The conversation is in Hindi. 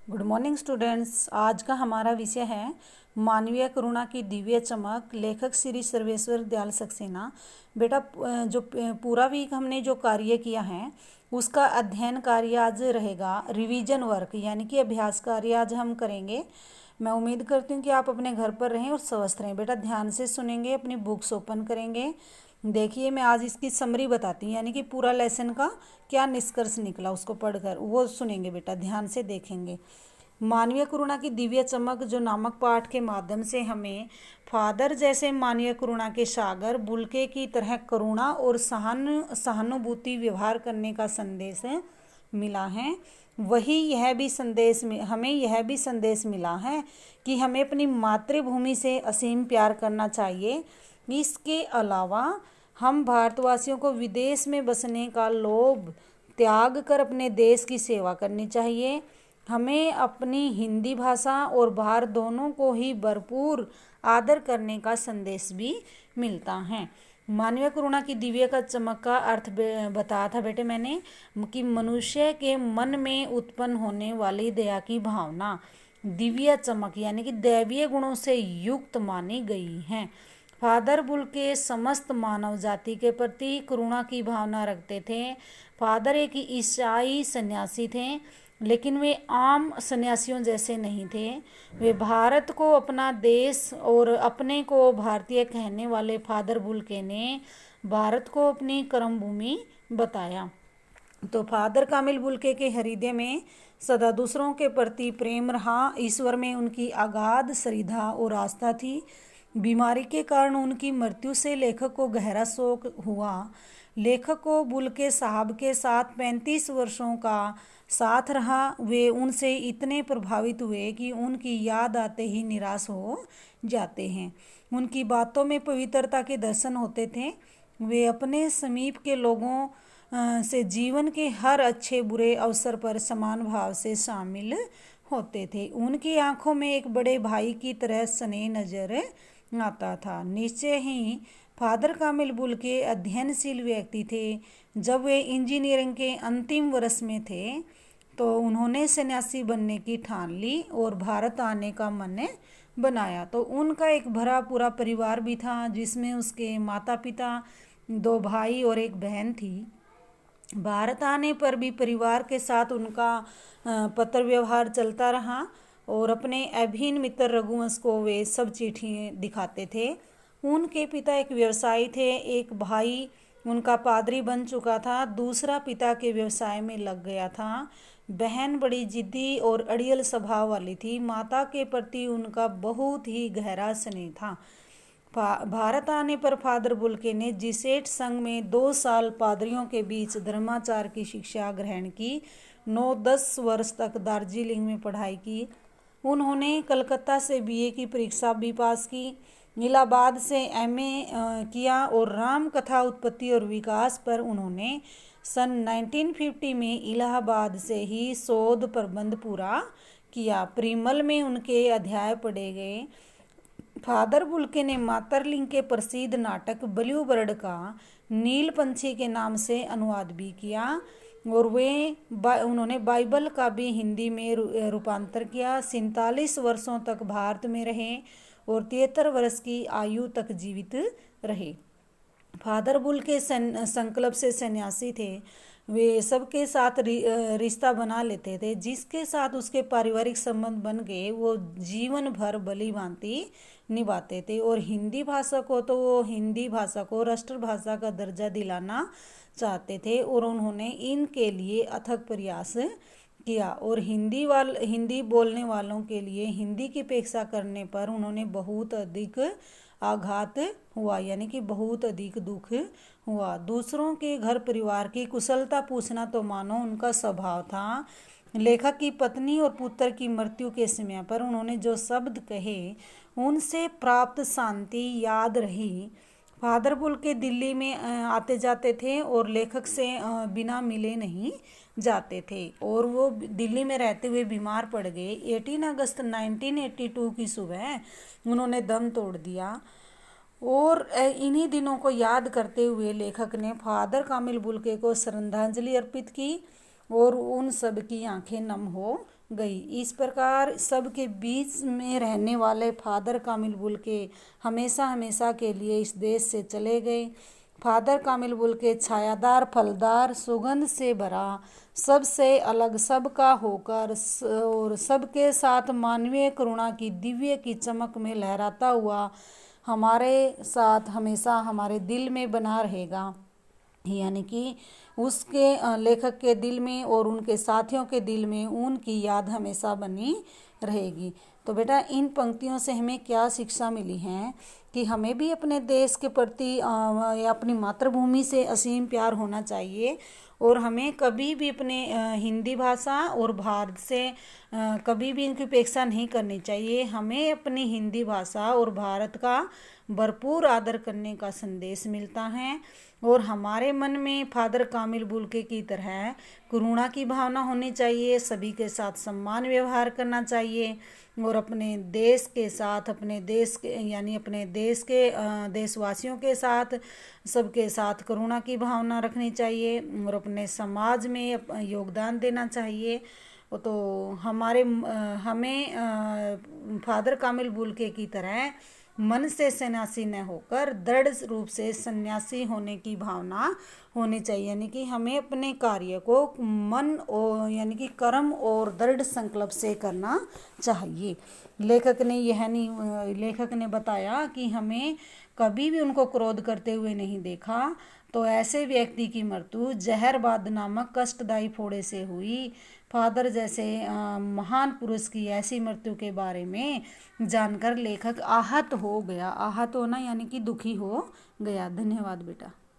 Good morning students. आज का हमारा विषय है मानवीय करुणा की दिव्य चमक, लेखक श्री सर्वेश्वर दयाल सक्सेना। बेटा, जो पूरा वीक हमने जो कार्य किया है उसका अध्ययन कार्य आज रहेगा रिवीजन वर्क, यानी कि अभ्यास कार्य आज हम करेंगे। मैं उम्मीद करती हूँ कि आप अपने घर पर रहें और स्वस्थ रहें। बेटा ध्यान से सुनेंगे, अपनी बुक्स ओपन करेंगे। देखिए, मैं आज इसकी समरी बताती हूँ, यानी कि पूरा लेसन का क्या निष्कर्ष निकला उसको पढ़कर वो सुनेंगे। बेटा ध्यान से देखेंगे। मानवीय करुणा की दिव्य चमक जो नामक पाठ के माध्यम से हमें फादर जैसे मानवीय करुणा के सागर बुल्के की तरह करुणा और सहानुभूति व्यवहार करने का संदेश मिला है। वही हमें यह भी संदेश मिला है कि हमें अपनी मातृभूमि से असीम प्यार करना चाहिए। इसके अलावा हम भारतवासियों को विदेश में बसने का लोभ त्याग कर अपने देश की सेवा करनी चाहिए। हमें अपनी हिंदी भाषा और बाहर दोनों को ही भरपूर आदर करने का संदेश भी मिलता है। मानवीय करुणा की दिव्य का चमक का अर्थ बताया था बेटे मैंने कि मनुष्य के मन में उत्पन्न होने वाली दया की भावना दिव्य चमक यानी कि दैवीय गुणों से युक्त मानी गई है। फादर बुल्के समस्त मानव जाति के प्रति करुणा की भावना रखते थे। फादर एक ईसाई सन्यासी थे, लेकिन वे आम सन्यासियों जैसे नहीं थे। वे भारत को अपना देश और अपने को भारतीय कहने वाले फादर बुल्के ने भारत को अपनी कर्मभूमि बताया। तो फादर कामिल बुल्के के हृदय में सदा दूसरों के प्रति प्रेम रहा। ईश्वर में उनकी अगाध श्रद्धा और आस्था थी। बीमारी के कारण उनकी मृत्यु से लेखक को गहरा शोक हुआ। लेखक को बुल्के साहब के साथ 35 वर्षों का साथ रहा। वे उनसे इतने प्रभावित हुए कि उनकी याद आते ही निराश हो जाते हैं। उनकी बातों में पवित्रता के दर्शन होते थे। वे अपने समीप के लोगों से जीवन के हर अच्छे बुरे अवसर पर समान भाव से शामिल होते थे। उनकी आंखों में एक बड़े भाई की तरह स्नेह नजर आता था। निश्चय ही फादर कामिल बुल्के अध्ययनशील व्यक्ति थे। जब वे इंजीनियरिंग के अंतिम वर्ष में थे तो उन्होंने सन्यासी बनने की ठान ली और भारत आने का मन बनाया। तो उनका एक भरा पूरा परिवार भी था, जिसमें उसके माता पिता, 2 भाई और एक बहन थी। भारत आने पर भी परिवार के साथ उनका पत्र व्यवहार चलता रहा और अपने अभिन्न मित्र रघुवंश को वे सब चिट्ठी दिखाते थे। उनके पिता एक व्यवसायी थे। एक भाई उनका पादरी बन चुका था, दूसरा पिता के व्यवसाय में लग गया था। बहन बड़ी जिद्दी और अड़ियल स्वभाव वाली थी। माता के प्रति उनका बहुत ही गहरा स्नेह था। भारत आने पर फादर बुल्के ने जिसेट संघ में 2 साल पादरियों के बीच धर्माचार की शिक्षा ग्रहण की। 9-10 वर्ष तक दार्जिलिंग में पढ़ाई की। उन्होंने कलकत्ता से बीए की परीक्षा भी पास की। इलाहाबाद से एमए किया और राम कथा उत्पत्ति और विकास पर उन्होंने सन 1950 में इलाहाबाद से ही शोध प्रबंध पूरा किया। प्रीमल में उनके अध्याय पढ़े गए। फादर बुल्के ने मातरलिंग के प्रसिद्ध नाटक ब्लू बर्ड का नील पंछी के नाम से अनुवाद भी किया और उन्होंने बाइबल का भी हिंदी में रूपांतर किया। 47 वर्षों तक भारत में रहे और 73 वर्ष की आयु तक जीवित रहे। फादर बुल्के संकल्प से सन्यासी थे। वे सबके साथ रिश्ता बना लेते थे। जिसके साथ उसके पारिवारिक संबंध बन गए वो जीवन भर भली भांति निभाते थे। और हिंदी भाषा को राष्ट्रभाषा का दर्जा दिलाना चाहते थे और उन्होंने इनके लिए अथक प्रयास किया। और हिंदी बोलने वालों के लिए हिंदी की अपेक्षा करने पर उन्होंने बहुत अधिक आघात हुआ, यानी कि बहुत अधिक दुख हुआ। दूसरों के घर परिवार की कुशलता पूछना तो मानो उनका स्वभाव था। लेखक की पत्नी और पुत्र की मृत्यु के समय पर उन्होंने जो शब्द कहे उनसे प्राप्त शांति याद रही। फादर बुल्के दिल्ली में आते जाते थे और लेखक से बिना मिले नहीं जाते थे और वो दिल्ली में रहते हुए बीमार पड़ गए। 18 अगस्त 1982 की सुबह उन्होंने दम तोड़ दिया। और इन्हीं दिनों को याद करते हुए लेखक ने फादर कामिल बुल्के को श्रद्धांजलि अर्पित की और उन सब की आंखें नम हो गई। इस प्रकार सबके बीच में रहने वाले फादर कामिल बुल्के हमेशा हमेशा के लिए इस देश से चले गए। फादर कामिल बुल्के छायादार, फलदार, सुगंध से भरा, सबसे अलग, सबका होकर और सबके साथ मानवीय करुणा की दिव्य की चमक में लहराता हुआ हमारे साथ हमेशा हमारे दिल में बना रहेगा। यानी कि उसके लेखक के दिल में और उनके साथियों के दिल में उनकी याद हमेशा बनी रहेगी। तो बेटा इन पंक्तियों से हमें क्या शिक्षा मिली है कि हमें भी अपने देश के प्रति या अपनी मातृभूमि से असीम प्यार होना चाहिए और हमें कभी भी अपने हिंदी भाषा और भारत से कभी भी इनकी उपेक्षा नहीं करनी चाहिए। हमें अपनी हिंदी भाषा और भारत का भरपूर आदर करने का संदेश मिलता है और हमारे मन में फादर कामिल बुल्के की तरह करुणा की भावना होनी चाहिए, सभी के साथ सम्मान व्यवहार करना चाहिए और अपने देश के साथ, अपने देश के यानी अपने देश के देशवासियों के साथ, सबके साथ करुणा की भावना रखनी चाहिए और अपने समाज में योगदान देना चाहिए। तो हमें फादर कामिल बुल्के की तरह मन से सन्यासी न होकर दृढ़ रूप से सन्यासी होने की भावना होनी चाहिए। यानी कि हमें अपने कार्य को मन और यानी कि कर्म और दृढ़ संकल्प से करना चाहिए। लेखक ने बताया कि हमें कभी भी उनको क्रोध करते हुए नहीं देखा। तो ऐसे व्यक्ति की मृत्यु जहरबाद नामक कष्टदायी फोड़े से हुई। फादर जैसे महान पुरुष की ऐसी मृत्यु के बारे में जानकर लेखक आहत हो गया। आहत होना यानी कि दुखी हो गया। धन्यवाद बेटा।